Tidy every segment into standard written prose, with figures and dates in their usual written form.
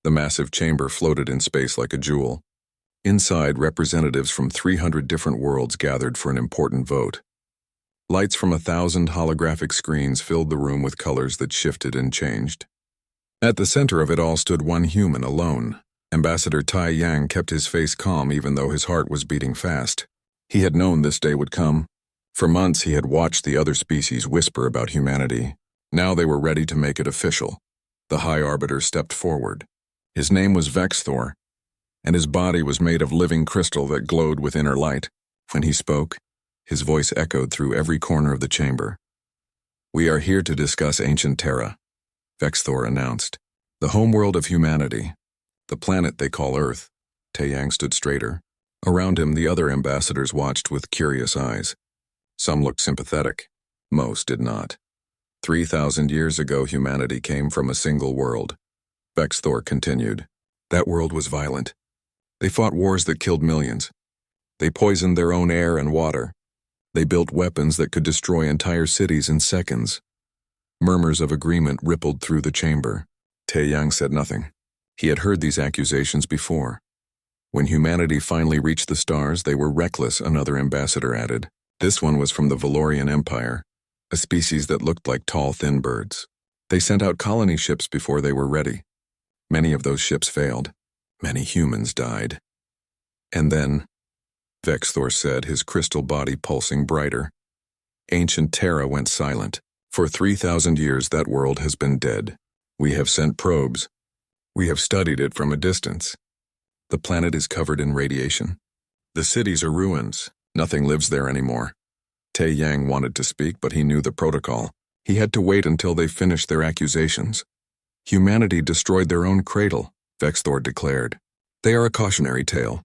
The massive chamber floated in space like a jewel. Inside, representatives from 300 different worlds gathered for an important vote. Lights from 1,000 holographic screens filled the room with colors that shifted and changed. At the center of it all stood one human alone. Ambassador Tai Yang kept his face calm even though his heart was beating fast. He had known this day would come. For months he had watched the other species whisper about humanity. Now they were ready to make it official. The High Arbiter stepped forward. His name was Vexthor, and his body was made of living crystal that glowed with inner light. When he spoke, his voice echoed through every corner of the chamber. "We are here to discuss ancient Terra," Vexthor announced. "The homeworld of humanity. The planet they call Earth." Tai Yang stood straighter. Around him, the other ambassadors watched with curious eyes. Some looked sympathetic. Most did not. 3,000 years ago, humanity came from a single world. Vexthor continued. That world was violent. They fought wars that killed millions. They poisoned their own air and water. They built weapons that could destroy entire cities in seconds. Murmurs of agreement rippled through the chamber. Tai Yang said nothing. He had heard these accusations before. When humanity finally reached the stars, they were reckless, another ambassador added. This one was from the Valorian Empire, a species that looked like tall, thin birds. They sent out colony ships before they were ready. Many of those ships failed. Many humans died. And then, Vexthor said, his crystal body pulsing brighter, ancient Terra went silent. For 3,000 years that world has been dead. We have sent probes. We have studied it from a distance. The planet is covered in radiation. The cities are ruins. Nothing lives there anymore. Tai Yang wanted to speak, but he knew the protocol. He had to wait until they finished their accusations. Humanity destroyed their own cradle, Vexthor declared. They are a cautionary tale.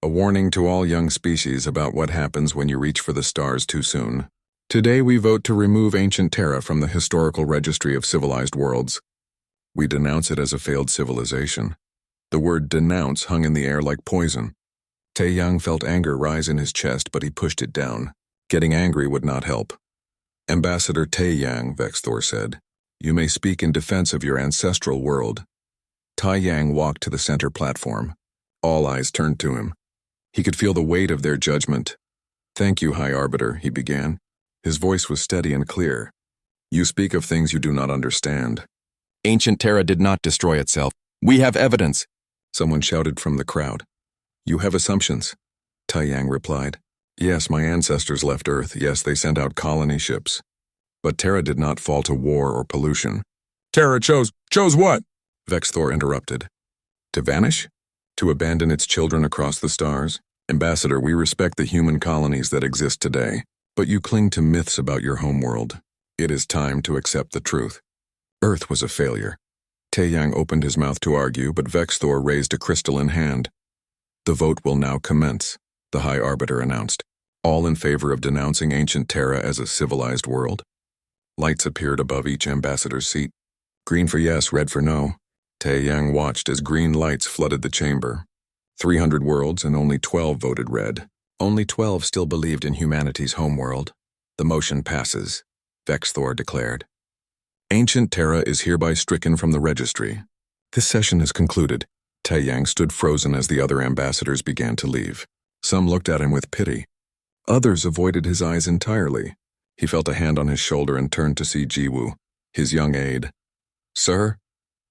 A warning to all young species about what happens when you reach for the stars too soon. Today we vote to remove ancient Terra from the historical registry of civilized worlds. We denounce it as a failed civilization. The word denounce hung in the air like poison. Tai Yang felt anger rise in his chest, but he pushed it down. Getting angry would not help. Ambassador Tai Yang, Vexthor said, you may speak in defense of your ancestral world. Tai Yang walked to the center platform. All eyes turned to him. He could feel the weight of their judgment. Thank you, High Arbiter, he began. His voice was steady and clear. You speak of things you do not understand. Ancient Terra did not destroy itself. We have evidence, someone shouted from the crowd. You have assumptions, Tai Yang replied. Yes, my ancestors left Earth. Yes, they sent out colony ships. But Terra did not fall to war or pollution. Terra chose what? Vexthor interrupted. To vanish? To abandon its children across the stars? Ambassador, we respect the human colonies that exist today, but you cling to myths about your homeworld. It is time to accept the truth. Earth was a failure. Tai Yang opened his mouth to argue, but Vexthor raised a crystal in hand. The vote will now commence, the High Arbiter announced. All in favor of denouncing ancient Terra as a civilized world? Lights appeared above each ambassador's seat. Green for yes, red for no. Tai Yang watched as green lights flooded the chamber. 300 worlds and only 12 voted red. Only 12 still believed in humanity's homeworld. The motion passes, Vexthor declared. Ancient Terra is hereby stricken from the registry. This session is concluded. Tai Yang stood frozen as the other ambassadors began to leave. Some looked at him with pity. Others avoided his eyes entirely. He felt a hand on his shoulder and turned to see Jiwoo, his young aide. Sir?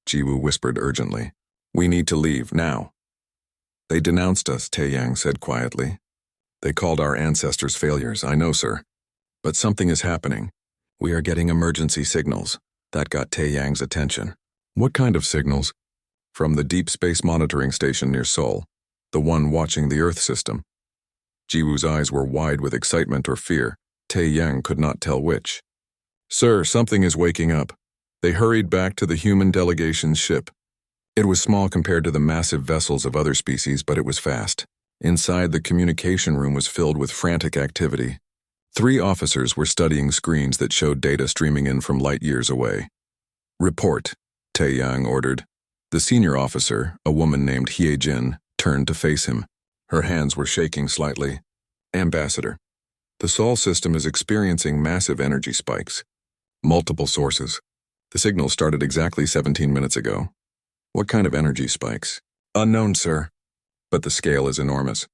Jiwoo whispered urgently. We need to leave, now. They denounced us, Tai Yang said quietly. They called our ancestors failures, I know, sir. But something is happening. We are getting emergency signals. That got Tai Yang's attention. What kind of signals? From the Deep Space Monitoring Station near Seoul, the one watching the Earth system. Jiwoo's eyes were wide with excitement or fear. Tai Yang could not tell which. Sir, something is waking up. They hurried back to the human delegation's ship. It was small compared to the massive vessels of other species, but it was fast. Inside, the communication room was filled with frantic activity. 3 officers were studying screens that showed data streaming in from light years away. Report, Tai Yang ordered. The senior officer, a woman named Hye-jin, turned to face him. Her hands were shaking slightly. Ambassador, the Sol system is experiencing massive energy spikes. Multiple sources. The signal started exactly 17 minutes ago. What kind of energy spikes? Unknown, sir. But the scale is enormous.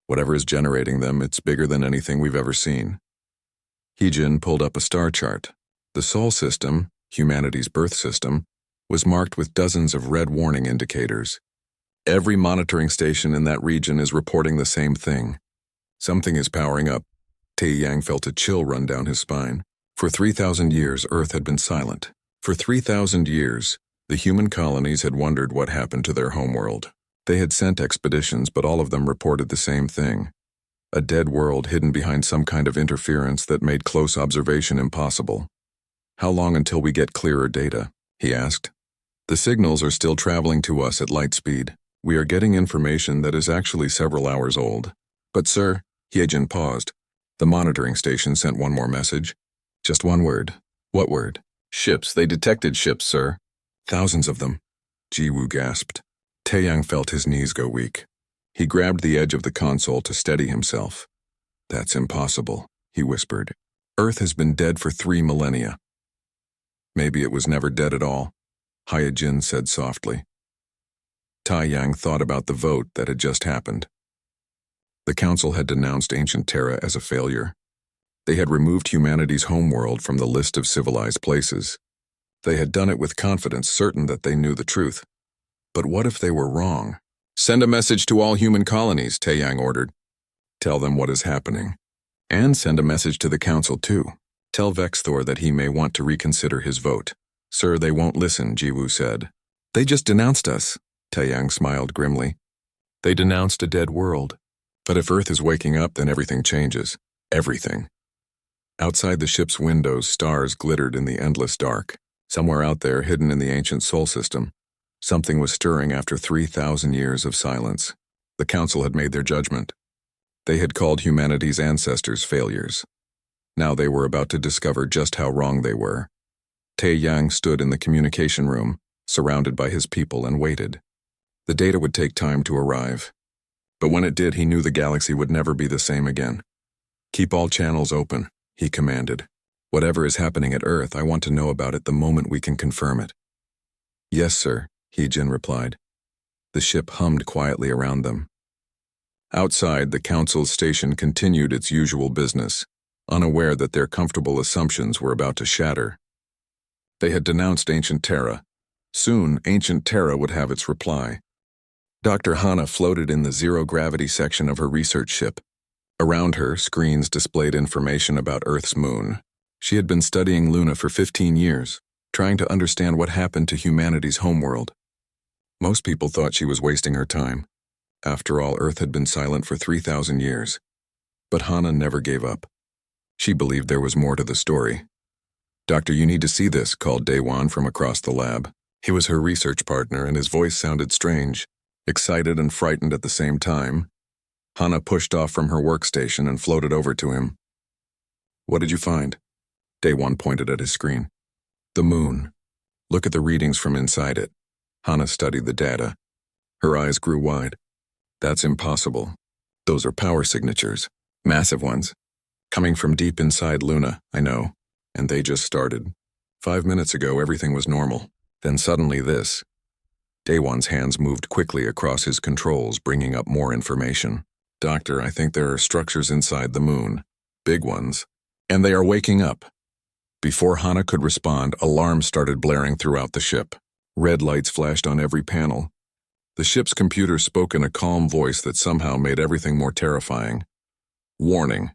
Whatever is generating them, it's bigger than anything we've ever seen. Heejin pulled up a star chart. The Sol system, humanity's birth system, was marked with dozens of red warning indicators. Every monitoring station in that region is reporting the same thing. Something is powering up. Taeyang felt a chill run down his spine. For 3,000 years, Earth had been silent. For 3,000 years, the human colonies had wondered what happened to their homeworld. They had sent expeditions, but all of them reported the same thing. A dead world hidden behind some kind of interference that made close observation impossible. How long until we get clearer data? He asked. The signals are still traveling to us at light speed. We are getting information that is actually several hours old. But sir, Hyejin paused. The monitoring station sent one more message. Just one word. What word? Ships. They detected ships, sir. Thousands of them. Jiwoo gasped. Taeyang felt his knees go weak. He grabbed the edge of the console to steady himself. That's impossible, he whispered. Earth has been dead for 3 millennia. Maybe it was never dead at all, Hyejin said softly. Taeyang thought about the vote that had just happened. The council had denounced ancient Terra as a failure. They had removed humanity's homeworld from the list of civilized places. They had done it with confidence, certain that they knew the truth. But what if they were wrong? Send a message to all human colonies, Taeyang ordered. Tell them what is happening. And send a message to the council too. Tell Vexthor that he may want to reconsider his vote. Sir, they won't listen, Jiwoo said. They just denounced us, Taeyang smiled grimly. They denounced a dead world. But if Earth is waking up, then everything changes. Everything. Outside the ship's windows, stars glittered in the endless dark. Somewhere out there, hidden in the ancient Sol system, something was stirring after 3,000 years of silence. The council had made their judgment. They had called humanity's ancestors failures. Now they were about to discover just how wrong they were. Taeyang stood in the communication room, surrounded by his people, and waited. The data would take time to arrive. But when it did, he knew the galaxy would never be the same again. Keep all channels open, he commanded. Whatever is happening at Earth, I want to know about it the moment we can confirm it. Yes, sir, Heejin replied. The ship hummed quietly around them. Outside, the council's station continued its usual business, unaware that their comfortable assumptions were about to shatter. They had denounced ancient Terra. Soon, ancient Terra would have its reply. Dr. Hana floated in the zero-gravity section of her research ship. Around her, screens displayed information about Earth's moon. She had been studying Luna for 15 years, trying to understand what happened to humanity's homeworld. Most people thought she was wasting her time. After all, Earth had been silent for 3,000 years. But Hana never gave up. She believed there was more to the story. Doctor, you need to see this, called Daewon from across the lab. He was her research partner, and his voice sounded strange, excited and frightened at the same time. Hana pushed off from her workstation and floated over to him. What did you find? Daewon pointed at his screen. The moon. Look at the readings from inside it. Hana studied the data. Her eyes grew wide. That's impossible. Those are power signatures. Massive ones. Coming from deep inside Luna, I know. And they just started. 5 minutes ago, everything was normal. Then suddenly this. Daewon's hands moved quickly across his controls, bringing up more information. Doctor, I think there are structures inside the moon. Big ones. And they are waking up. Before Hana could respond, alarms started blaring throughout the ship. Red lights flashed on every panel. The ship's computer spoke in a calm voice that somehow made everything more terrifying. Warning.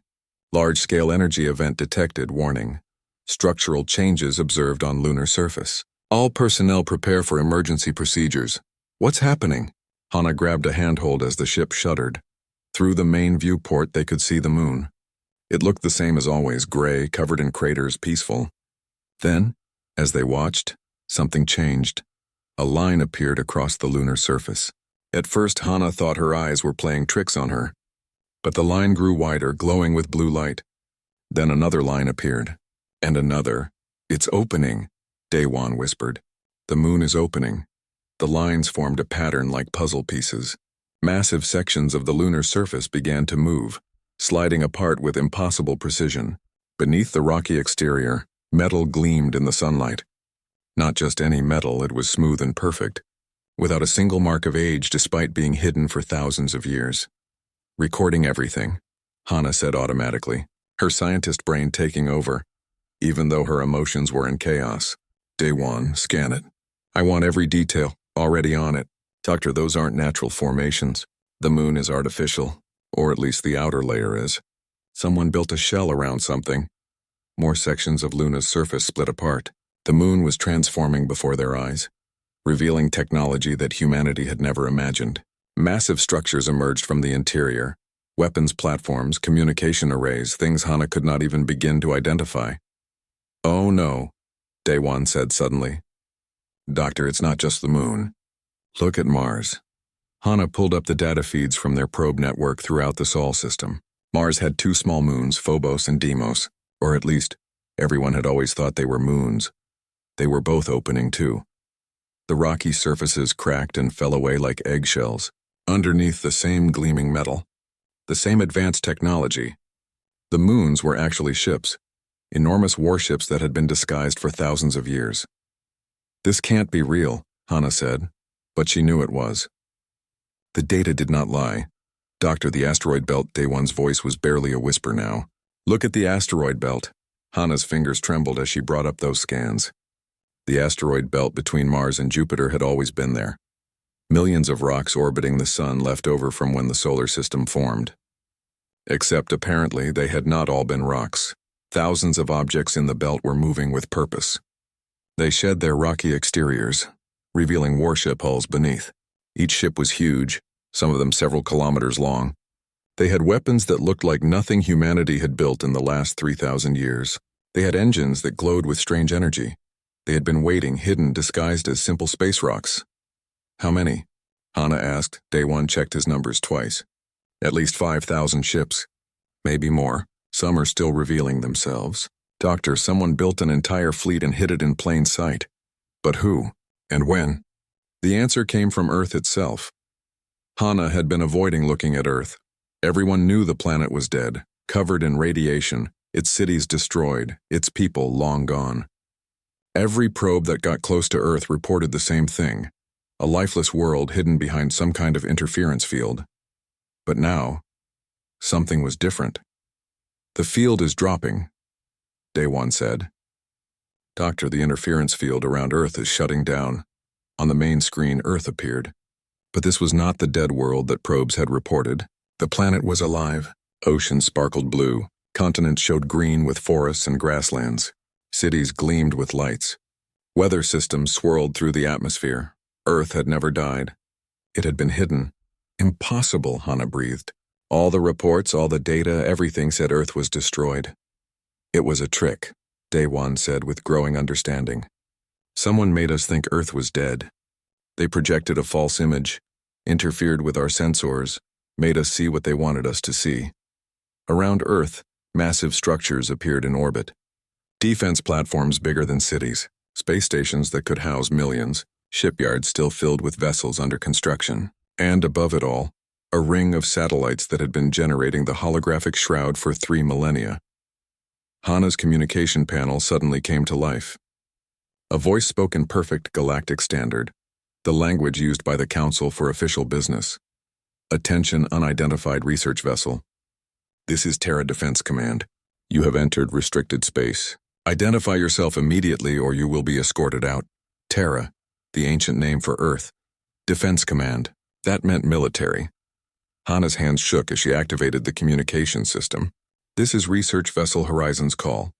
Large-scale energy event detected. Warning. Structural changes observed on lunar surface. All personnel prepare for emergency procedures. What's happening? Hana grabbed a handhold as the ship shuddered. Through the main viewport, they could see the moon. It looked the same as always, gray, covered in craters, peaceful. Then, as they watched, something changed. A line appeared across the lunar surface. At first, Hana thought her eyes were playing tricks on her. But the line grew wider, glowing with blue light. Then another line appeared. And another. It's opening, Daewon whispered. The moon is opening. The lines formed a pattern like puzzle pieces. Massive sections of the lunar surface began to move, sliding apart with impossible precision. Beneath the rocky exterior, metal gleamed in the sunlight. Not just any metal, it was smooth and perfect. without a single mark of age despite being hidden for thousands of years. Recording everything, Hana said automatically, her scientist brain taking over, even though her emotions were in chaos. Day 1, scan it. I want every detail, already on it. Doctor, those aren't natural formations. The moon is artificial, or at least the outer layer is. Someone built a shell around something. More sections of Luna's surface split apart. The moon was transforming before their eyes, revealing technology that humanity had never imagined. Massive structures emerged from the interior. Weapons platforms, communication arrays, things Hana could not even begin to identify. Oh no, Day 1 said suddenly. Doctor, it's not just the moon. Look at Mars. Hana pulled up the data feeds from their probe network throughout the Sol system. Mars had 2 small moons, Phobos and Deimos, or at least, everyone had always thought they were moons. They were both opening too. The rocky surfaces cracked and fell away like eggshells, underneath the same gleaming metal. The same advanced technology. The moons were actually ships, enormous warships that had been disguised for thousands of years. This can't be real, Hana said, but she knew it was. The data did not lie. Doctor, the asteroid belt, Day 1's voice was barely a whisper now. Look at the asteroid belt. Hana's fingers trembled as she brought up those scans. The asteroid belt between Mars and Jupiter had always been there. Millions of rocks orbiting the sun left over from when the solar system formed. Except apparently they had not all been rocks. Thousands of objects in the belt were moving with purpose. They shed their rocky exteriors, revealing warship hulls beneath. Each ship was huge, some of them several kilometers long. They had weapons that looked like nothing humanity had built in the last 3,000 years. They had engines that glowed with strange energy. They had been waiting, hidden, disguised as simple space rocks. How many? Hana asked. Day 1 checked his numbers twice. At least 5,000 ships. Maybe more. Some are still revealing themselves. Doctor, someone built an entire fleet and hid it in plain sight. But who? And when? The answer came from Earth itself. Hana had been avoiding looking at Earth. Everyone knew the planet was dead, covered in radiation, its cities destroyed, its people long gone. Every probe that got close to Earth reported the same thing, a lifeless world hidden behind some kind of interference field. But now, something was different. The field is dropping, Day 1 said. Doctor, the interference field around Earth is shutting down. On the main screen, Earth appeared. But this was not the dead world that probes had reported. The planet was alive. Oceans sparkled blue. Continents showed green with forests and grasslands. Cities gleamed with lights. Weather systems swirled through the atmosphere. Earth had never died. It had been hidden. Impossible, Hana breathed. All the reports, all the data, everything said Earth was destroyed. It was a trick, Day 1 said with growing understanding. Someone made us think Earth was dead. They projected a false image, interfered with our sensors, made us see what they wanted us to see. Around Earth, massive structures appeared in orbit. Defense platforms bigger than cities, space stations that could house millions, shipyards still filled with vessels under construction, and above it all, a ring of satellites that had been generating the holographic shroud for 3 millennia. Hana's communication panel suddenly came to life. A voice spoke in perfect galactic standard, the language used by the Council for Official Business. Attention, unidentified research vessel. This is Terra Defense Command. You have entered restricted space. Identify yourself immediately or you will be escorted out. Terra, the ancient name for Earth. Defense Command. That meant military. Hana's hands shook as she activated the communication system. This is Research Vessel Horizon's call.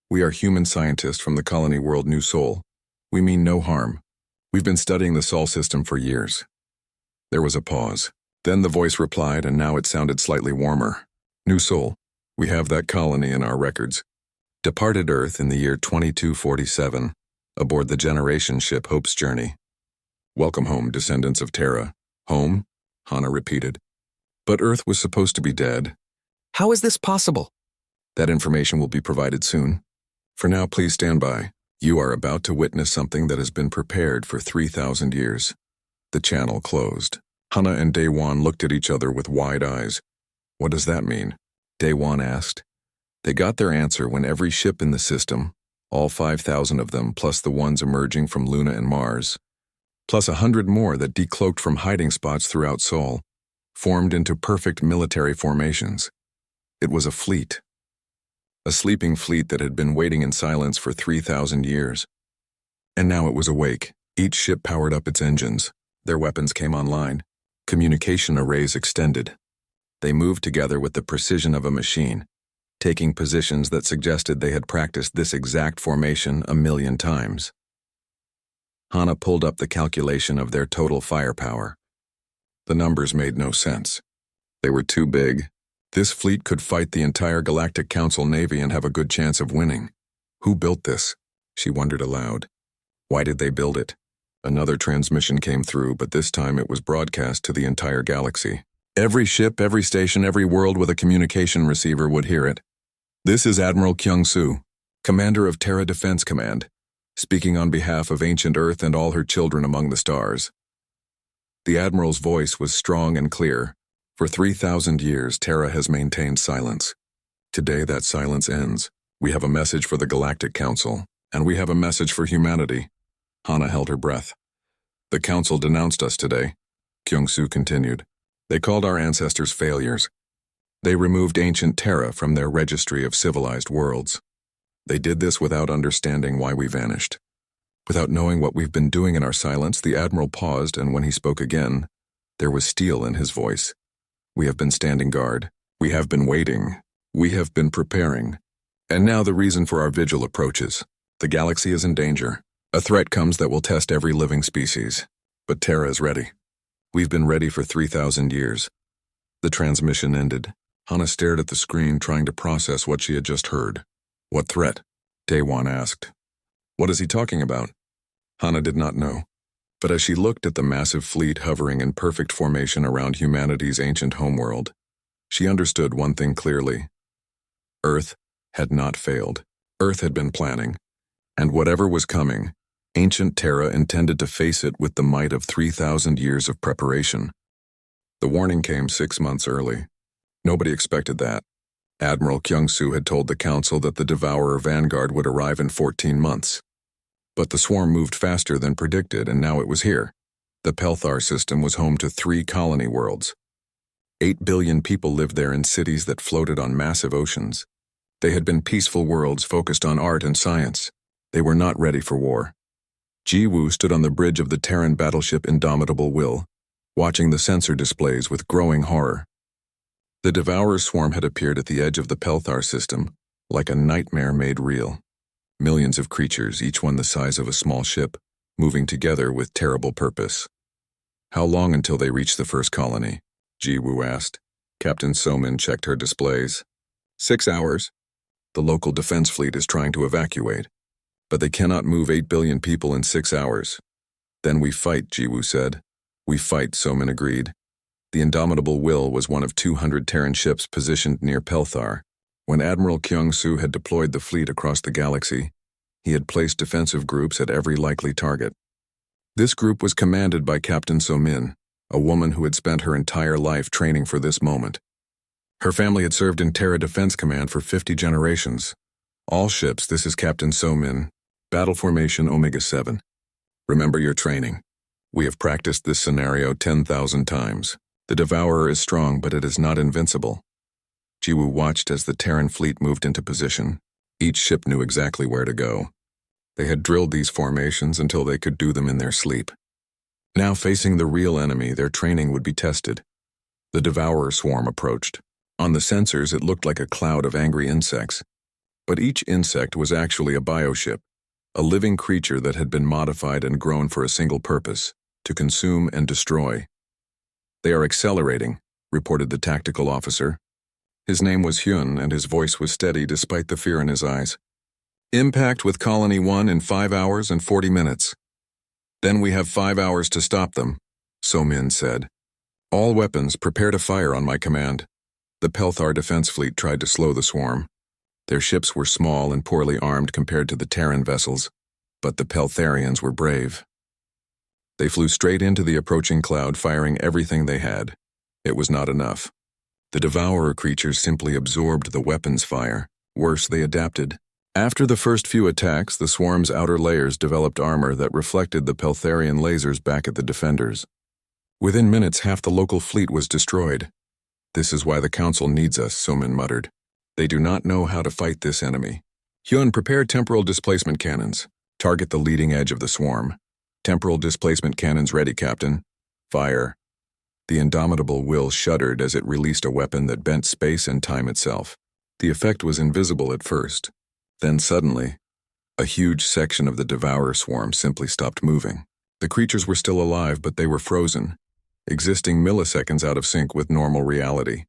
We are human scientists from the colony world New Sol. We mean no harm. We've been studying the Sol system for years. There was a pause. Then the voice replied, and now it sounded slightly warmer. New Sol, we have that colony in our records. Departed Earth in the year 2247, aboard the generation ship Hope's Journey. Welcome home, descendants of Terra. Home? Hana repeated. But Earth was supposed to be dead. How is this possible? That information will be provided soon. For now, please stand by. You are about to witness something that has been prepared for 3,000 years. The channel closed. Hana and Day 1 looked at each other with wide eyes. What does that mean? Day 1 asked. They got their answer when every ship in the system, all 5,000 of them plus the ones emerging from Luna and Mars, plus 100 more that decloaked from hiding spots throughout Seoul, formed into perfect military formations. It was a fleet. A sleeping fleet that had been waiting in silence for 3,000 years. And now it was awake. Each ship powered up its engines. Their weapons came online. Communication arrays extended. They moved together with the precision of a machine, taking positions that suggested they had practiced this exact formation 1,000,000 times. Hana pulled up the calculation of their total firepower. The numbers made no sense. They were too big. This fleet could fight the entire Galactic Council Navy and have a good chance of winning. Who built this? She wondered aloud. Why did they build it? Another transmission came through, but this time it was broadcast to the entire galaxy. Every ship, every station, every world with a communication receiver would hear it. This is Admiral Kyung-soo, commander of Terra Defense Command, speaking on behalf of ancient Earth and all her children among the stars. The Admiral's voice was strong and clear. For 3,000 years, Terra has maintained silence. Today, that silence ends. We have a message for the Galactic Council, and we have a message for humanity. Hana held her breath. The Council denounced us today, Kyung-soo continued. They called our ancestors failures. They removed ancient Terra from their registry of civilized worlds. They did this without understanding why we vanished. Without knowing what we've been doing in our silence, the Admiral paused, and when he spoke again, there was steel in his voice. We have been standing guard. We have been waiting. We have been preparing. And now the reason for our vigil approaches. The galaxy is in danger. A threat comes that will test every living species. But Terra is ready. We've been ready for 3,000 years. The transmission ended. Hana stared at the screen, trying to process what she had just heard. What threat? Daewon asked. What is he talking about? Hana did not know. But as she looked at the massive fleet hovering in perfect formation around humanity's ancient homeworld, she understood one thing clearly. Earth had not failed. Earth had been planning. And whatever was coming, ancient Terra intended to face it with the might of 3,000 years of preparation. The warning came 6 months early. Nobody expected that. Admiral Kyung-soo had told the Council that the Devourer Vanguard would arrive in 14 months. But the swarm moved faster than predicted, and now it was here. The Pelthar system was home to 3 colony worlds. 8 billion people lived there in cities that floated on massive oceans. They had been peaceful worlds focused on art and science. They were not ready for war. Ji-woo stood on the bridge of the Terran battleship Indomitable Will, watching the sensor displays with growing horror. The Devourer swarm had appeared at the edge of the Pelthar system, like a nightmare made real. Millions of creatures, each one the size of a small ship, moving together with terrible purpose. How long until they reach the first colony? Ji-woo asked. Captain So-min checked her displays. 6 hours. The local defense fleet is trying to evacuate. But they cannot move 8 billion people in 6 hours. Then we fight, Ji-woo said. We fight, So-min agreed. The Indomitable Will was one of 200 Terran ships positioned near Pelthar. When Admiral Kyung-soo had deployed the fleet across the galaxy, he had placed defensive groups at every likely target. This group was commanded by Captain So-min, a woman who had spent her entire life training for this moment. Her family had served in Terra Defense Command for 50 generations. All ships, this is Captain So-min, Battle Formation Omega-7. Remember your training. We have practiced this scenario 10,000 times. The Devourer is strong, but it is not invincible. Ji-woo watched as the Terran fleet moved into position. Each ship knew exactly where to go. They had drilled these formations until they could do them in their sleep. Now facing the real enemy, their training would be tested. The Devourer swarm approached. On the sensors, it looked like a cloud of angry insects. But each insect was actually a bioship, a living creature that had been modified and grown for a single purpose, to consume and destroy. They are accelerating, reported the tactical officer. His name was Hyun, and his voice was steady despite the fear in his eyes. Impact with Colony 1 in 5 hours and 40 minutes. Then we have 5 hours to stop them, So-min said. All weapons, prepare to fire on my command. The Pelthar defense fleet tried to slow the swarm. Their ships were small and poorly armed compared to the Terran vessels, but the Peltharians were brave. They flew straight into the approaching cloud, firing everything they had. It was not enough. The Devourer creatures simply absorbed the weapons fire. Worse, they adapted. After the first few attacks, the swarm's outer layers developed armor that reflected the Peltharian lasers back at the defenders. Within minutes, half the local fleet was destroyed. "This is why the Council needs us," Somin muttered. "They do not know how to fight this enemy." "Hyun, prepare temporal displacement cannons. Target the leading edge of the swarm." "Temporal displacement cannons ready, Captain." "Fire." The indomitable will shuddered as it released a weapon that bent space and time itself. The effect was invisible at first. Then suddenly, a huge section of the Devourer swarm simply stopped moving. The creatures were still alive, but they were frozen, existing milliseconds out of sync with normal reality.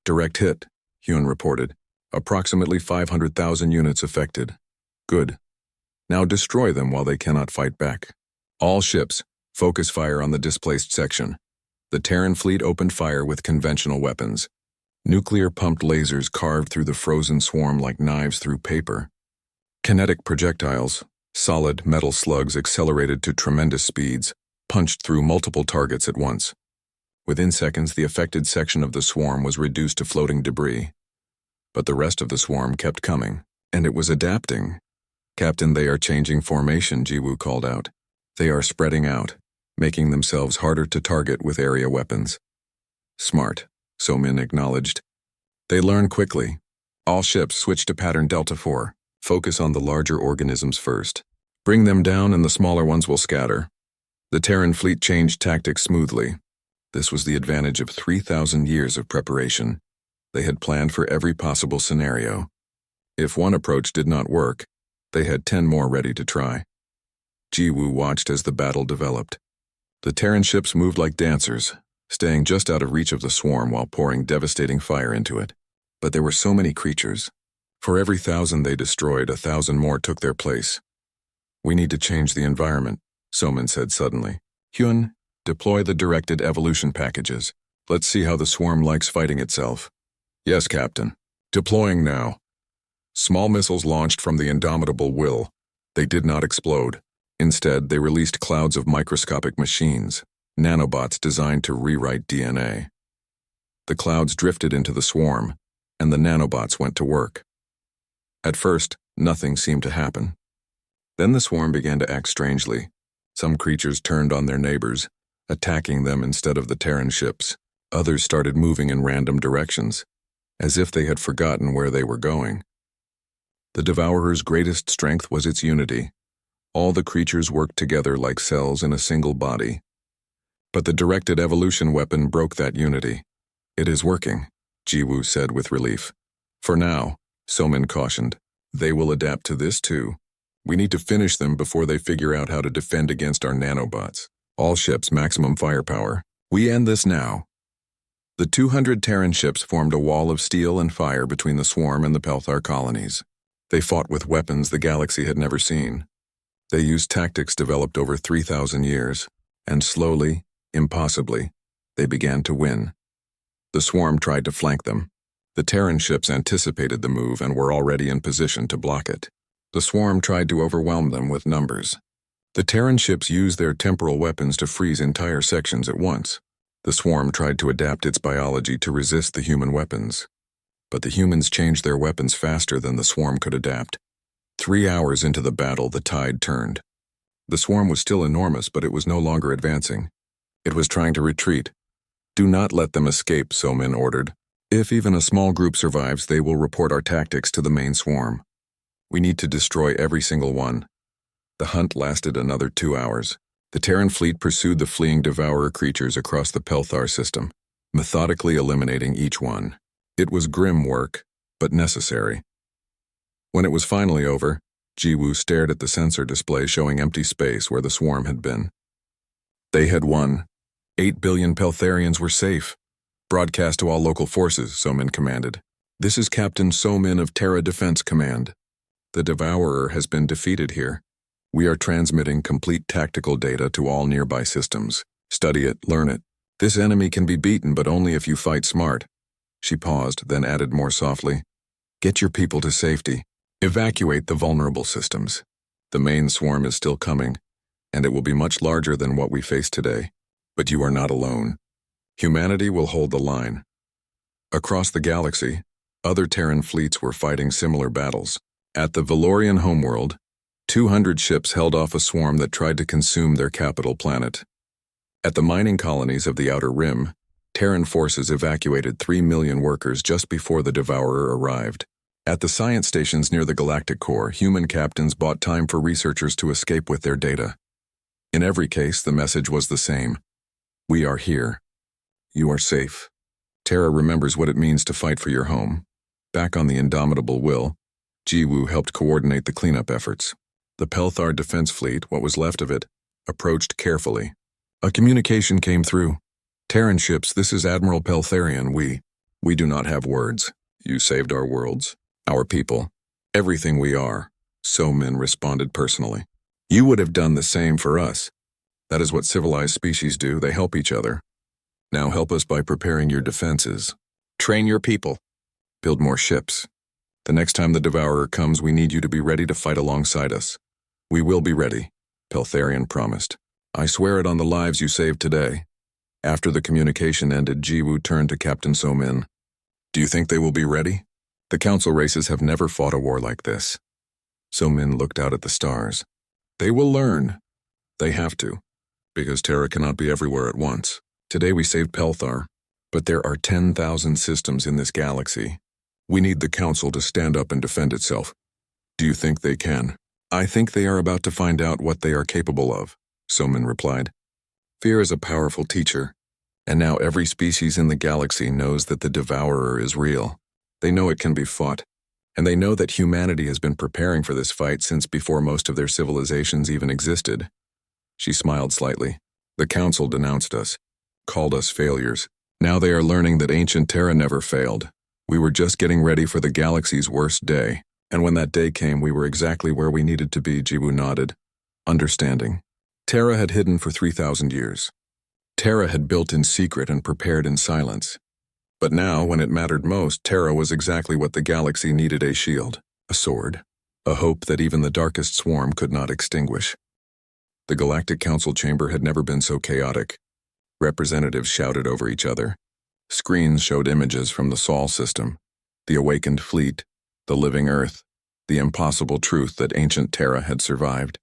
"Direct hit," Hyun reported. "Approximately 500,000 units affected." "Good. Now destroy them while they cannot fight back. All ships, focus fire on the displaced section." The Terran fleet opened fire with conventional weapons. Nuclear-pumped lasers carved through the frozen swarm like knives through paper. Kinetic projectiles, solid metal slugs accelerated to tremendous speeds, punched through multiple targets at once. Within seconds, the affected section of the swarm was reduced to floating debris. But the rest of the swarm kept coming, and it was adapting. "Captain, they are changing formation," Jiwoo called out. "They are spreading out, making themselves harder to target with area weapons." "Smart," Somin acknowledged. "They learn quickly. All ships switch to pattern Delta 4. Focus on the larger organisms first. Bring them down and the smaller ones will scatter." The Terran fleet changed tactics smoothly. This was the advantage of 3,000 years of preparation. They had planned for every possible scenario. If one approach did not work, they had 10 more ready to try. Jiwoo watched as the battle developed. The Terran ships moved like dancers, staying just out of reach of the swarm while pouring devastating fire into it. But there were so many creatures. For every 1,000 they destroyed, 1,000 more took their place. "We need to change the environment," Somin said suddenly. "Hyun, deploy the directed evolution packages. Let's see how the swarm likes fighting itself." "Yes, Captain. Deploying now." Small missiles launched from the indomitable will. They did not explode. Instead, they released clouds of microscopic machines, nanobots designed to rewrite DNA. The clouds drifted into the swarm, and the nanobots went to work. At first, nothing seemed to happen. Then the swarm began to act strangely. Some creatures turned on their neighbors, attacking them instead of the Terran ships. Others started moving in random directions, as if they had forgotten where they were going. The Devourer's greatest strength was its unity. All the creatures worked together like cells in a single body. But the directed evolution weapon broke that unity. "It is working," Jiwoo said with relief. "For now," Somin cautioned. "They will adapt to this too. We need to finish them before they figure out how to defend against our nanobots. All ships maximum firepower. We end this now." The 200 Terran ships formed a wall of steel and fire between the swarm and the Pelthar colonies. They fought with weapons the galaxy had never seen. They used tactics developed over 3,000 years, and slowly, impossibly, they began to win. The swarm tried to flank them. The Terran ships anticipated the move and were already in position to block it. The swarm tried to overwhelm them with numbers. The Terran ships used their temporal weapons to freeze entire sections at once. The swarm tried to adapt its biology to resist the human weapons. But the humans changed their weapons faster than the swarm could adapt. 3 hours into the battle, the tide turned. The swarm was still enormous, but it was no longer advancing. It was trying to retreat. "Do not let them escape," Somin ordered. "If even a small group survives, they will report our tactics to the main swarm. We need to destroy every single one." The hunt lasted another 2 hours. The Terran fleet pursued the fleeing Devourer creatures across the Pelthar system, methodically eliminating each one. It was grim work, but necessary. When it was finally over, Jiwoo stared at the sensor display showing empty space where the swarm had been. They had won. 8 billion Peltharians were safe. "Broadcast to all local forces," Somin commanded. "This is Captain Somin of Terra Defense Command. The Devourer has been defeated here. We are transmitting complete tactical data to all nearby systems. Study it, learn it. This enemy can be beaten, but only if you fight smart." She paused, then added more softly, "Get your people to safety. Evacuate the vulnerable systems. The main swarm is still coming, and it will be much larger than what we face today. But you are not alone. Humanity will hold the line." Across the galaxy, other Terran fleets were fighting similar battles. At the Valorian homeworld, 200 ships held off a swarm that tried to consume their capital planet. At the mining colonies of the Outer Rim, Terran forces evacuated 3 million workers just before the Devourer arrived. At the science stations near the Galactic Core, human captains bought time for researchers to escape with their data. In every case, the message was the same. We are here. You are safe. Terra remembers what it means to fight for your home. Back on the indomitable Will, Jiwoo helped coordinate the cleanup efforts. The Pelthar defense fleet, what was left of it, approached carefully. A communication came through. Terran ships, this is Admiral Peltharian. We do not have words. You saved our worlds, our people, everything we are. So Min responded personally. You would have done the same for us. That is what civilized species do. They help each other. Now help us by preparing your defenses. Train your people. Build more ships. The next time the Devourer comes, we need you to be ready to fight alongside us. We will be ready, Peltharian promised. I swear it on the lives you saved today. After the communication ended, Jiwoo turned to Captain So-min. Do you think they will be ready? The council races have never fought a war like this. So-min looked out at the stars. They will learn. They have to, because Terra cannot be everywhere at once. Today we saved Pelthar, but there are 10,000 systems in this galaxy. We need the council to stand up and defend itself. Do you think they can? I think they are about to find out what they are capable of, So-min replied. Fear is a powerful teacher, and now every species in the galaxy knows that the Devourer is real. They know it can be fought, and they know that humanity has been preparing for this fight since before most of their civilizations even existed. She smiled slightly. The council denounced us, called us failures. Now they are learning that ancient Terra never failed. We were just getting ready for the galaxy's worst day, and when that day came, we were exactly where we needed to be. Jiwoo nodded, understanding. Terra had hidden for 3,000 years. Terra had built in secret and prepared in silence. But now, when it mattered most, Terra was exactly what the galaxy needed: a shield, a sword, a hope that even the darkest swarm could not extinguish. The Galactic Council chamber had never been so chaotic. Representatives shouted over each other. Screens showed images from the Sol system, the awakened fleet, the living Earth, the impossible truth that ancient Terra had survived.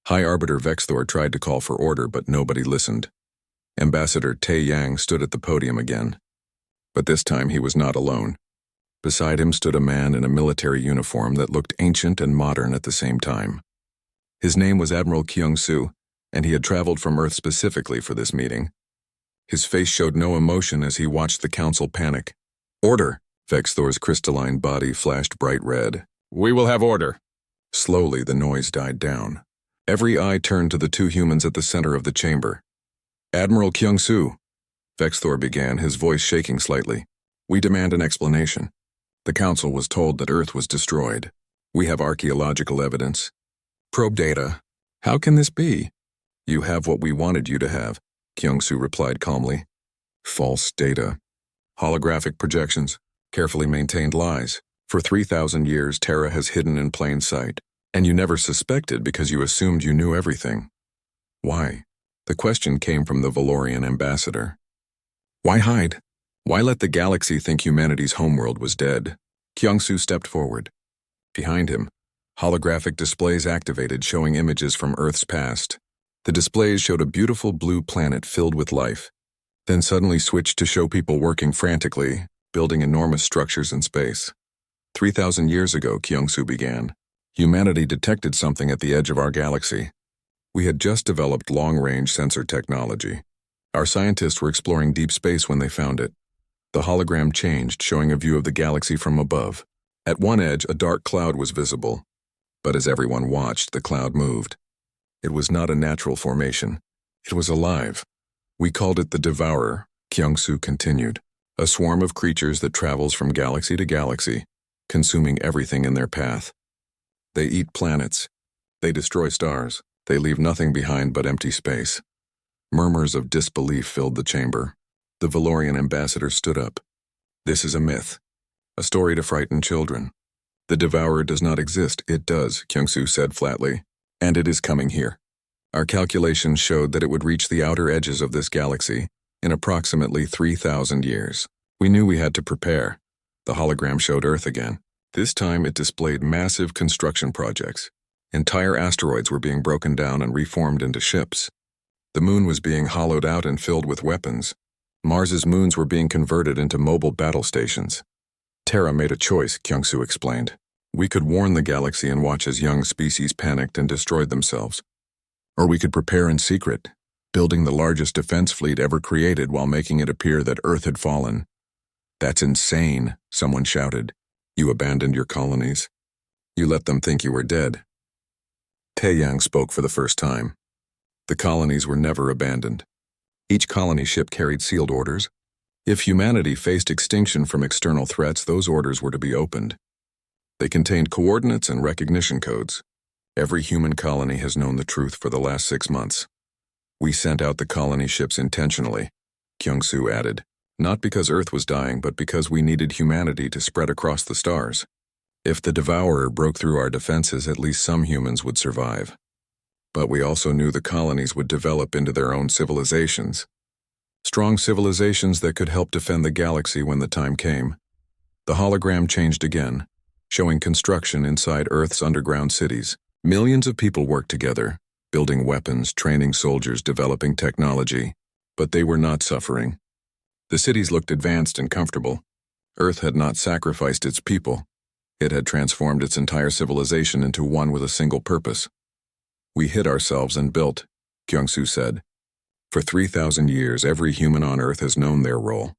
High Arbiter Vexthor tried to call for order, but nobody listened. Ambassador Tae Yang stood at the podium again. But this time he was not alone. Beside him stood a man in a military uniform that looked ancient and modern at the same time. His name was Admiral Kyung-soo, and he had traveled from Earth specifically for this meeting. His face showed no emotion as he watched the council panic. Order! Vexthor's crystalline body flashed bright red. We will have order. Slowly the noise died down. Every eye turned to the two humans at the center of the chamber. Admiral Kyung-soo, Vexthor began, his voice shaking slightly. We demand an explanation. The council was told that Earth was destroyed. We have archaeological evidence. Probe data. How can this be? You have what we wanted you to have, Kyung-soo replied calmly. False data. Holographic projections. Carefully maintained lies. For 3,000 years, Terra has hidden in plain sight. And you never suspected because you assumed you knew everything. Why? The question came from the Valorian ambassador. Why hide? Why let the galaxy think humanity's homeworld was dead? Kyung-soo stepped forward. Behind him, holographic displays activated, showing images from Earth's past. The displays showed a beautiful blue planet filled with life, then suddenly switched to show people working frantically, building enormous structures in space. 3,000 years ago, Kyung-soo began. Humanity detected something at the edge of our galaxy. We had just developed long-range sensor technology. Our scientists were exploring deep space when they found it. The hologram changed, showing a view of the galaxy from above. At one edge, a dark cloud was visible. But as everyone watched, the cloud moved. It was not a natural formation. It was alive. We called it the Devourer, Kyung-soo continued. A swarm of creatures that travels from galaxy to galaxy, consuming everything in their path. They eat planets. They destroy stars. They leave nothing behind but empty space. Murmurs of disbelief filled the chamber. The Valorian ambassador stood up. This is a myth. A story to frighten children. The Devourer does not exist. It does, Kyung-soo said flatly. And it is coming here. Our calculations showed that it would reach the outer edges of this galaxy in approximately 3,000 years. We knew we had to prepare. The hologram showed Earth again. This time it displayed massive construction projects. Entire asteroids were being broken down and reformed into ships. The moon was being hollowed out and filled with weapons. Mars's moons were being converted into mobile battle stations. Terra made a choice, Kyung-Soo explained. We could warn the galaxy and watch as young species panicked and destroyed themselves. Or we could prepare in secret, building the largest defense fleet ever created while making it appear that Earth had fallen. That's insane, someone shouted. You abandoned your colonies. You let them think you were dead. Taeyang spoke for the first time. The colonies were never abandoned. Each colony ship carried sealed orders. If humanity faced extinction from external threats, those orders were to be opened. They contained coordinates and recognition codes. Every human colony has known the truth for the last 6 months. We sent out the colony ships intentionally, Kyung-Soo added, not because Earth was dying, but because we needed humanity to spread across the stars. If the Devourer broke through our defenses, at least some humans would survive. But we also knew the colonies would develop into their own civilizations. Strong civilizations that could help defend the galaxy when the time came. The hologram changed again, showing construction inside Earth's underground cities. Millions of people worked together, building weapons, training soldiers, developing technology, but they were not suffering. The cities looked advanced and comfortable. Earth had not sacrificed its people. It had transformed its entire civilization into one with a single purpose. We hid ourselves and built, Kyung-Soo said. For 3,000 years, every human on Earth has known their role.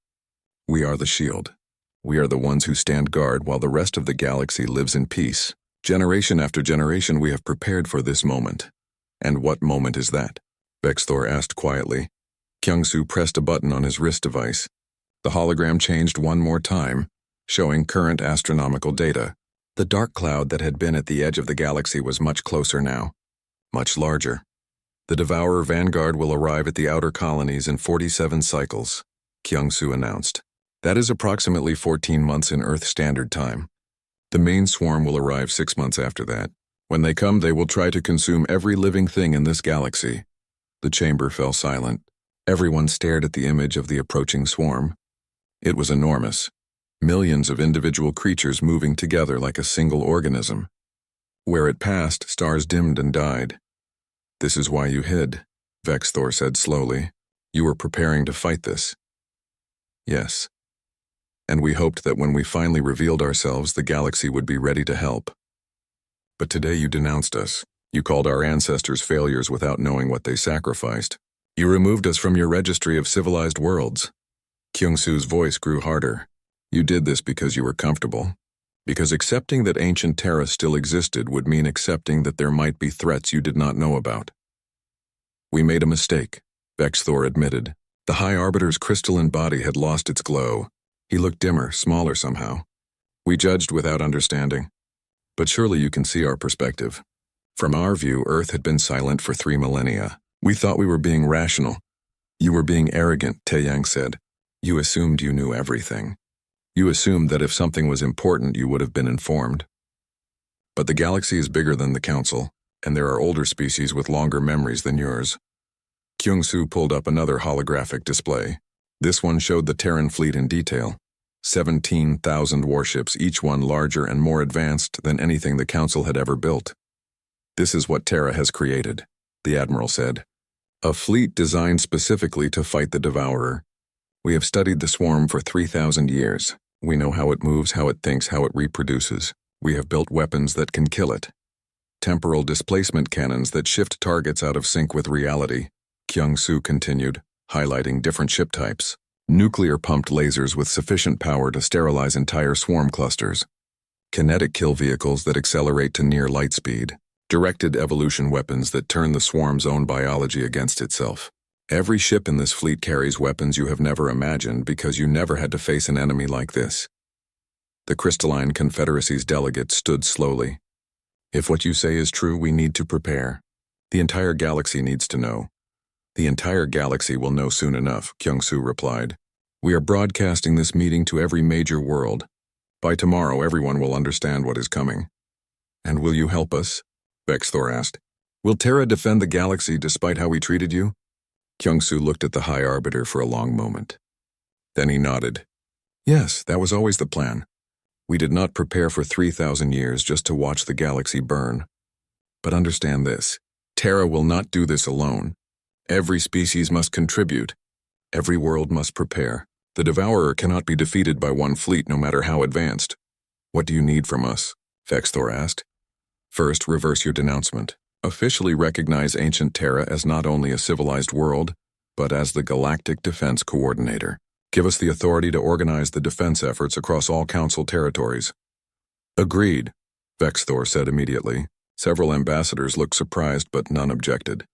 We are the shield. We are the ones who stand guard while the rest of the galaxy lives in peace. Generation after generation, we have prepared for this moment. And what moment is that? Vexthor asked quietly. Kyung-Soo pressed a button on his wrist device. The hologram changed one more time, showing current astronomical data. The dark cloud that had been at the edge of the galaxy was much closer now. Much larger. The Devourer Vanguard will arrive at the outer colonies in 47 cycles, Kyung-Soo announced. That is approximately 14 months in Earth Standard Time. The main swarm will arrive 6 months after that. When they come, they will try to consume every living thing in this galaxy. The chamber fell silent. Everyone stared at the image of the approaching swarm. It was enormous. Millions of individual creatures moving together like a single organism. Where it passed, stars dimmed and died. This is why you hid, Vexthor said slowly. You were preparing to fight this. Yes. And we hoped that when we finally revealed ourselves, the galaxy would be ready to help. But today you denounced us. You called our ancestors failures without knowing what they sacrificed. You removed us from your registry of civilized worlds. Kyung-Soo's voice grew harder. You did this because you were comfortable. Because accepting that ancient Terra still existed would mean accepting that there might be threats you did not know about. We made a mistake, Vexthor admitted. The High Arbiter's crystalline body had lost its glow. He looked dimmer, smaller somehow. We judged without understanding. But surely you can see our perspective. From our view, Earth had been silent for 3 millennia. We thought we were being rational. You were being arrogant, Taeyang said. You assumed you knew everything. You assumed that if something was important, you would have been informed. But the galaxy is bigger than the Council, and there are older species with longer memories than yours. Kyung-Soo pulled up another holographic display. This one showed the Terran fleet in detail. 17,000 warships, each one larger and more advanced than anything the Council had ever built. This is what Terra has created, the Admiral said. A fleet designed specifically to fight the Devourer. We have studied the swarm for 3,000 years. We know how it moves, how it thinks, how it reproduces. We have built weapons that can kill it. Temporal displacement cannons that shift targets out of sync with reality, Kyung-Soo continued, highlighting different ship types. Nuclear-pumped lasers with sufficient power to sterilize entire swarm clusters. Kinetic kill vehicles that accelerate to near light speed. Directed evolution weapons that turn the swarm's own biology against itself. Every ship in this fleet carries weapons you have never imagined because you never had to face an enemy like this. The Crystalline Confederacy's delegates stood slowly. If what you say is true, we need to prepare. The entire galaxy needs to know. The entire galaxy will know soon enough, Kyung-Soo replied. We are broadcasting this meeting to every major world. By tomorrow, everyone will understand what is coming. And will you help us? Vexthor asked. Will Terra defend the galaxy despite how we treated you? Kyung-Soo looked at the High Arbiter for a long moment. Then he nodded. Yes, that was always the plan. We did not prepare for 3,000 years just to watch the galaxy burn. But understand this, Terra will not do this alone. Every species must contribute. Every world must prepare. The Devourer cannot be defeated by one fleet no matter how advanced. What do you need from us? Vexthor asked. First, reverse your denouncement. Officially recognize ancient Terra as not only a civilized world, but as the Galactic Defense Coordinator. Give us the authority to organize the defense efforts across all Council territories. Agreed, Vexthor said immediately. Several ambassadors looked surprised, but none objected.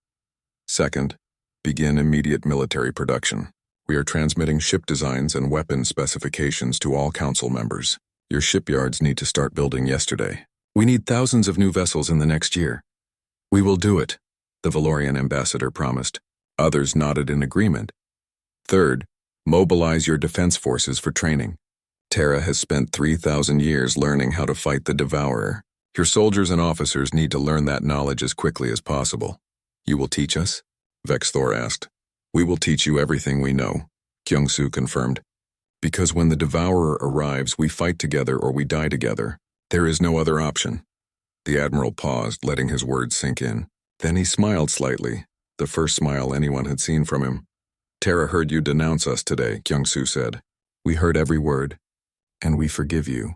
Second, begin immediate military production. We are transmitting ship designs and weapon specifications to all Council members. Your shipyards need to start building yesterday. We need thousands of new vessels in the next year. We will do it, the Valorian ambassador promised. Others nodded in agreement. Third, mobilize your defense forces for training. Terra has spent 3,000 years learning how to fight the Devourer. Your soldiers and officers need to learn that knowledge as quickly as possible. You will teach us? Vexthor asked. We will teach you everything we know, Kyung-Soo confirmed. Because when the Devourer arrives, we fight together or we die together. There is no other option. The Admiral paused, letting his words sink in. Then he smiled slightly, the first smile anyone had seen from him. Terra heard you denounce us today, Kyung-Soo said. We heard every word, and we forgive you.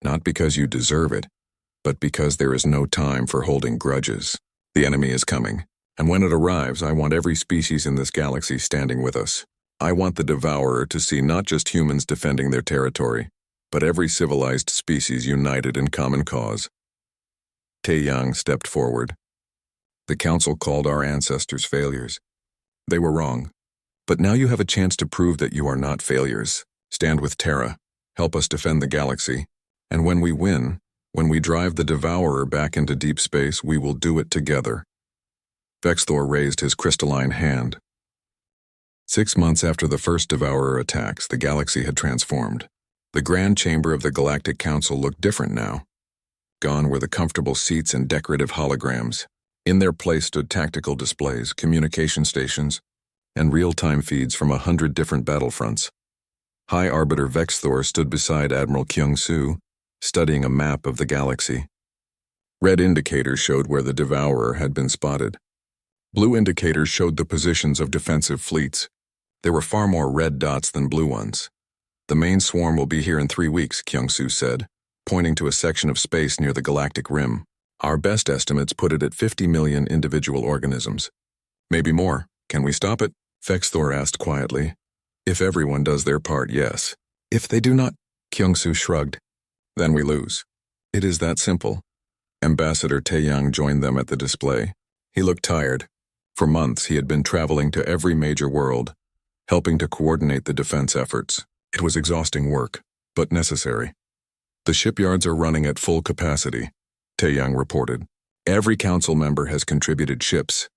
Not because you deserve it, but because there is no time for holding grudges. The enemy is coming, and when it arrives, I want every species in this galaxy standing with us. I want the Devourer to see not just humans defending their territory, but every civilized species united in common cause. Taeyang stepped forward. The Council called our ancestors failures. They were wrong. But now you have a chance to prove that you are not failures. Stand with Terra, help us defend the galaxy, and when we win, when we drive the Devourer back into deep space, we will do it together. Vexthor raised his crystalline hand. 6 months after the first Devourer attacks, the galaxy had transformed. The Grand Chamber of the Galactic Council looked different now. Gone were the comfortable seats and decorative holograms. In their place stood tactical displays, communication stations, and real-time feeds from 100 different battlefronts. High Arbiter Vexthor stood beside Admiral Kyung-Soo, studying a map of the galaxy. Red indicators showed where the Devourer had been spotted. Blue indicators showed the positions of defensive fleets. There were far more red dots than blue ones. The main swarm will be here in 3 weeks, Kyung-Soo said, pointing to a section of space near the galactic rim. Our best estimates put it at 50 million individual organisms. Maybe more. Can we stop it? Vexthor asked quietly. If everyone does their part, yes. If they do not, Kyung-Soo shrugged. Then we lose. It is that simple. Ambassador Taeyang joined them at the display. He looked tired. For months, he had been traveling to every major world, helping to coordinate the defense efforts. It was exhausting work, but necessary. The shipyards are running at full capacity, Taeyang reported. Every council member has contributed ships.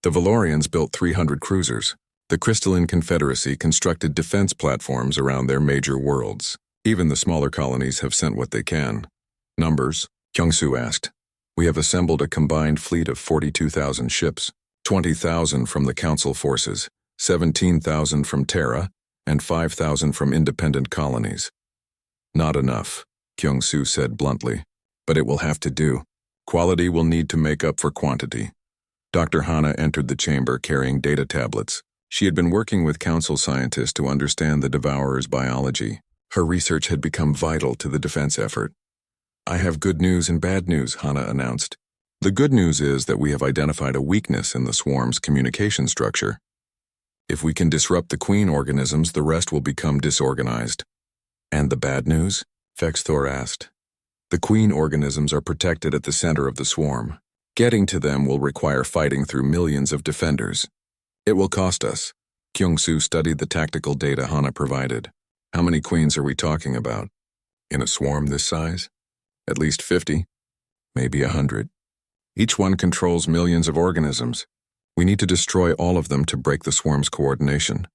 The Valorians built 300 cruisers. The Crystalline Confederacy constructed defense platforms around their major worlds. Even the smaller colonies have sent what they can. Numbers? Kyung-Soo asked. We have assembled a combined fleet of 42,000 ships, 20,000 from the council forces, 17,000 from Terra, and 5,000 from independent colonies. Not enough, Kyung-Soo said bluntly. But it will have to do. Quality will need to make up for quantity. Dr. Hana entered the chamber carrying data tablets. She had been working with council scientists to understand the Devourer's biology. Her research had become vital to the defense effort. I have good news and bad news, Hana announced. The good news is that we have identified a weakness in the swarm's communication structure. If we can disrupt the queen organisms, the rest will become disorganized. And the bad news? Vexthor asked. The queen organisms are protected at the center of the swarm. Getting to them will require fighting through millions of defenders. It will cost us. Kyung-Soo studied the tactical data Hana provided. How many queens are we talking about? In a swarm this size? At least 50, maybe 100. Each one controls millions of organisms. We need to destroy all of them to break the swarm's coordination.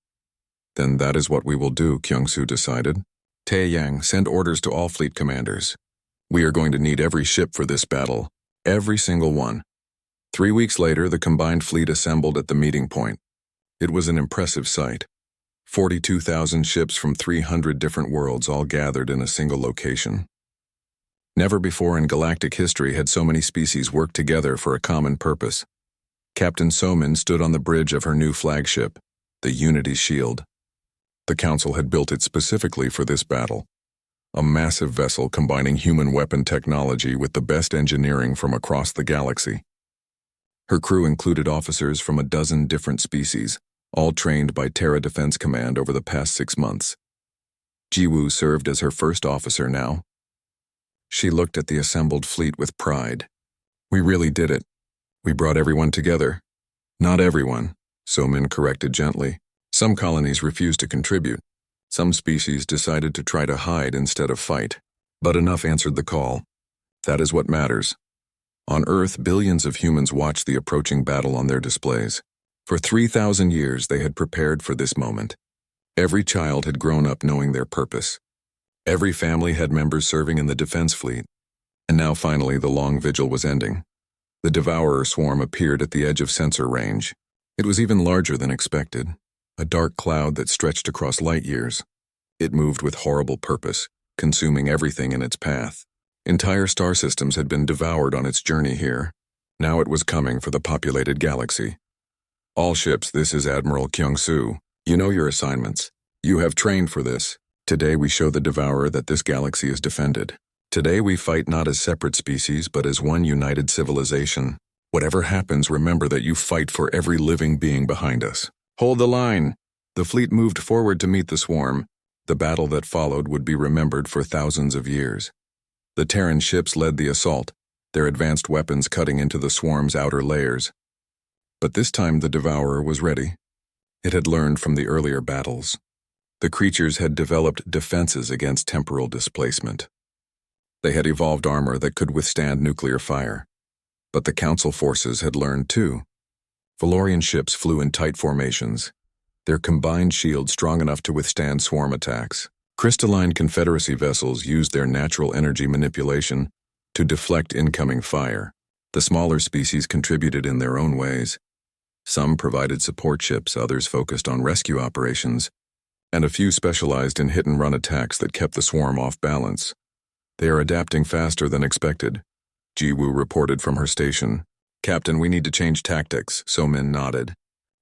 Then that is what we will do, Kyung-Soo decided. Taeyang, send orders to all fleet commanders. We are going to need every ship for this battle. Every single one. 3 weeks later, the combined fleet assembled at the meeting point. It was an impressive sight. 42,000 ships from 300 different worlds all gathered in a single location. Never before in galactic history had so many species worked together for a common purpose. Captain Somin stood on the bridge of her new flagship, the Unity Shield. The Council had built it specifically for this battle. A massive vessel combining human weapon technology with the best engineering from across the galaxy. Her crew included officers from a dozen different species, all trained by Terra Defense Command over the past 6 months. Jiwoo served as her first officer now. She looked at the assembled fleet with pride. We really did it. We brought everyone together. Not everyone, Somin corrected gently. Some colonies refused to contribute. Some species decided to try to hide instead of fight. But enough answered the call. That is what matters. On Earth, billions of humans watched the approaching battle on their displays. For 3,000 years, they had prepared for this moment. Every child had grown up knowing their purpose. Every family had members serving in the defense fleet. And now finally, the long vigil was ending. The Devourer swarm appeared at the edge of sensor range. It was even larger than expected. A dark cloud that stretched across light years. It moved with horrible purpose, consuming everything in its path. Entire star systems had been devoured on its journey here. Now it was coming for the populated galaxy. All ships, this is Admiral Kyung-soo. You know your assignments. You have trained for this. Today we show the Devourer that this galaxy is defended. Today we fight not as separate species, but as one united civilization. Whatever happens, remember that you fight for every living being behind us. Hold the line. The fleet moved forward to meet the swarm. The battle that followed would be remembered for thousands of years. The Terran ships led the assault, their advanced weapons cutting into the swarm's outer layers. But this time the Devourer was ready. It had learned from the earlier battles. The creatures had developed defenses against temporal displacement. They had evolved armor that could withstand nuclear fire. But the Council forces had learned too. Valorian ships flew in tight formations, their combined shields strong enough to withstand swarm attacks. Crystalline Confederacy vessels used their natural energy manipulation to deflect incoming fire. The smaller species contributed in their own ways. Some provided support ships, others focused on rescue operations, and a few specialized in hit-and-run attacks that kept the swarm off balance. They are adapting faster than expected, Jiwoo reported from her station. Captain, we need to change tactics, Somin nodded.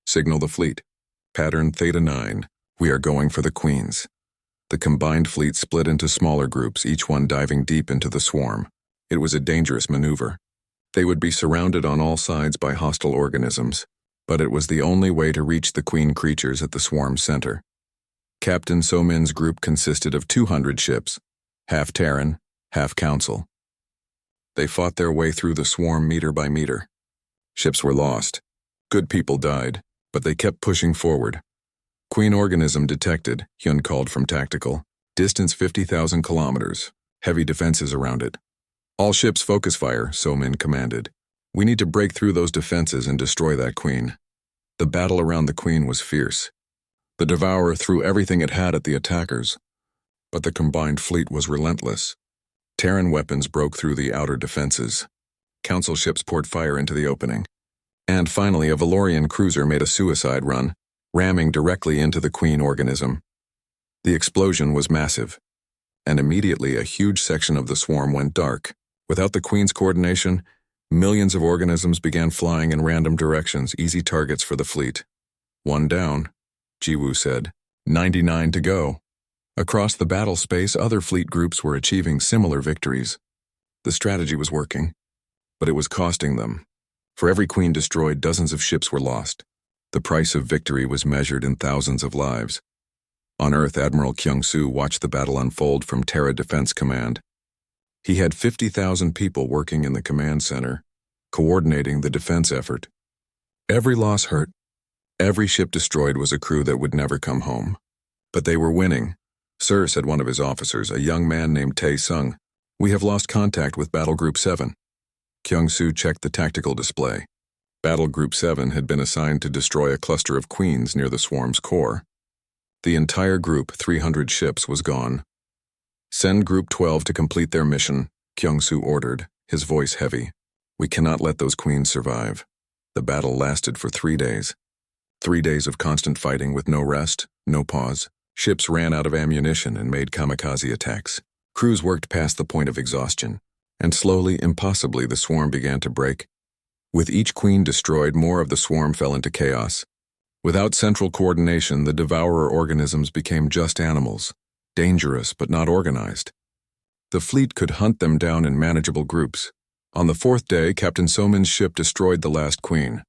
Signal the fleet. Pattern Theta 9. We are going for the Queens. The combined fleet split into smaller groups, each one diving deep into the swarm. It was a dangerous maneuver. They would be surrounded on all sides by hostile organisms, but it was the only way to reach the queen creatures at the swarm's center. Captain Somin's group consisted of 200 ships, half Terran, half Council. They fought their way through the swarm meter by meter. Ships were lost. Good people died, but they kept pushing forward. Queen organism detected, Hyun called from tactical. Distance 50,000 kilometers. Heavy defenses around it. All ships focus fire, Somin commanded. We need to break through those defenses and destroy that queen. The battle around the queen was fierce. The Devourer threw everything it had at the attackers, but the combined fleet was relentless. Terran weapons broke through the outer defenses. Council ships poured fire into the opening. And finally, a Valorian cruiser made a suicide run, ramming directly into the queen organism. The explosion was massive, and immediately a huge section of the swarm went dark. Without the queen's coordination, millions of organisms began flying in random directions, easy targets for the fleet. One down, Jiwoo said. 99 to go. Across the battle space, other fleet groups were achieving similar victories. The strategy was working, but it was costing them. For every queen destroyed, dozens of ships were lost. The price of victory was measured in thousands of lives. On Earth, Admiral Kyung-soo watched the battle unfold from Terra Defense Command. He had 50,000 people working in the command center, coordinating the defense effort. Every loss hurt. Every ship destroyed was a crew that would never come home. But they were winning. Sir, said one of his officers, a young man named Tae-sung, we have lost contact with Battle Group 7. Kyung-soo checked the tactical display. Battle Group 7 had been assigned to destroy a cluster of queens near the swarm's core. The entire group, 300 ships, was gone. Send Group 12 to complete their mission, Kyung-soo ordered, his voice heavy. We cannot let those queens survive. The battle lasted for 3 days. 3 days of constant fighting with no rest, No pause. Ships ran out of ammunition and made kamikaze attacks. Crews worked past the point of exhaustion, and slowly, impossibly, the swarm began to break. With each queen destroyed, more of the swarm fell into chaos. Without central coordination, the devourer organisms became just animals, dangerous but not organized. The fleet could hunt them down in manageable groups. On the fourth day, Captain Somin's ship destroyed the last queen.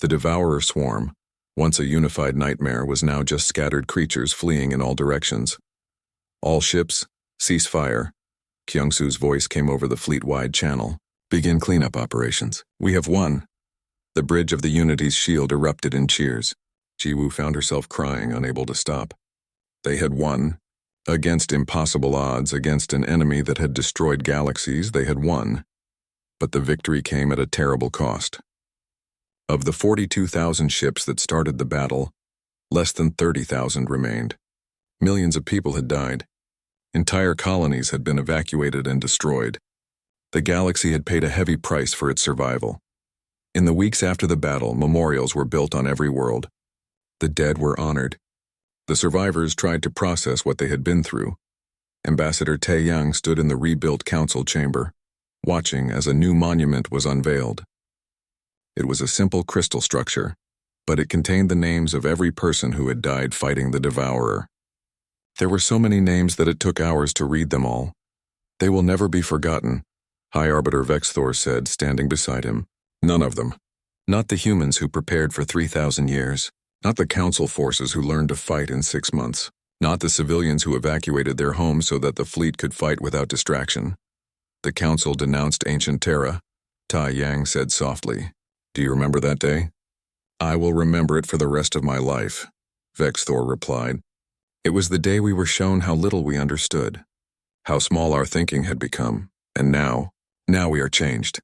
The devourer swarm, once a unified nightmare, was now just scattered creatures fleeing in all directions. All ships, cease fire. Kyungsu's voice came over the fleet-wide channel. Begin cleanup operations. We have won. The bridge of the Unity's shield erupted in cheers. Jiwoo found herself crying, unable to stop. They had won. Against impossible odds, against an enemy that had destroyed galaxies, they had won. But the victory came at a terrible cost. Of the 42,000 ships that started the battle, less than 30,000 remained. Millions of people had died. Entire colonies had been evacuated and destroyed. The galaxy had paid a heavy price for its survival. In the weeks after the battle, memorials were built on every world. The dead were honored. The survivors tried to process what they had been through. Ambassador Taeyang stood in the rebuilt council chamber, watching as a new monument was unveiled. It was a simple crystal structure, but it contained the names of every person who had died fighting the devourer. There were so many names that it took hours to read them all. They will never be forgotten, High Arbiter Vexthor said, standing beside him. None of them. Not the humans who prepared for 3,000 years. Not the council forces who learned to fight in 6 months. Not the civilians who evacuated their homes so that the fleet could fight without distraction. The council denounced ancient Terra, Taeyang said softly. Do you remember that day? I will remember it for the rest of my life, Vexthor replied. It was the day we were shown how little we understood, how small our thinking had become, and now we are changed.